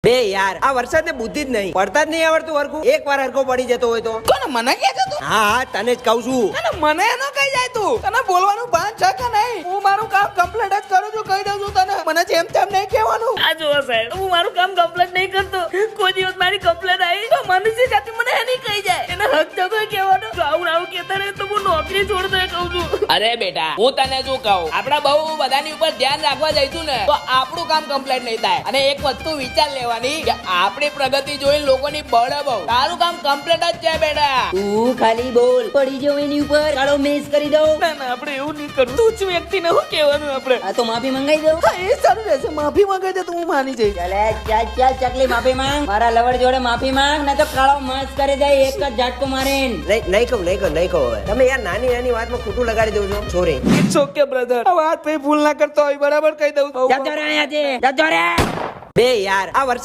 બે યાર આ વરસાદ ને બુદ્ધિ જ નહીં, પડતા જ નહીં આવડતું હરખું. એક વાર હરખો પડી જતો હોય તો કોને મને કહે છે તું? હા હા તને જ કહું છું. અને મને એનો કહી જાય તું. તને બોલવાનું ભાન છે કે નહીં? હું મારું કામ કમ્પ્લીટ જ કરું છું, કહી દઉં છું તને. મને જેમ તેમ નહીં કહેવાનું. આ જુઓ સાહેબ, હું મારું કામ કમ્પ્લીટ નહીં કરતો. કોઈ દિવસ મારી કમ્પ્લેટ આવી તો મનુષ્ય જાતિ મને એની કહી જાય. એને હક તો કોઈ કહેવાનો. જો આવું કહેતા રહે તો હું નોકરી છોડ દે કહું છું. અરે બેટા, હું તને શું કહું, આપડા બહુ બધાની ઉપર ધ્યાન રાખવા જઈશું ને તો આપણું કામ કમ્પ્લીટ નહીં થાય. અને એક વસ્તુ વિચાર લેવાની કે આપણી પ્રગતિ જોઈને લોકોની બળે બહુ. તારું કામ કમ્પ્લીટ જ છે બેટા. તું ખાલી બોલ, પડી જાવ એની ઉપર, કાળો મેસ કરી દઉં. ના ના, આપણે એવું નહીં કરવું. તું જ વ્યક્તિને શું કહેવાનું આપણે? આ તો માફી મંગાઈ દઉં. હા, એ સારું રહેશે. માફી માંગે છે તો હું માની જઈશ. ચાલ ચાલ ચકલી માફી માંગ. મારા લવર જોડે માફી માંગ, ના તો કાળો મસ્ત કરી જાય એક જ ઝાટકો મારીને. નહીં કહું હવે. તમે યાર નાની નાની વાતમાં ખોટું લગાડી દઉં છો. સોરી. It's okay brother. આ વાત પછી ભૂલ ના કરતો હોય, બરાબર કહી દઉં. જતો રે અહીંયાથી, જતો રે. બે યાર આ વરસાદ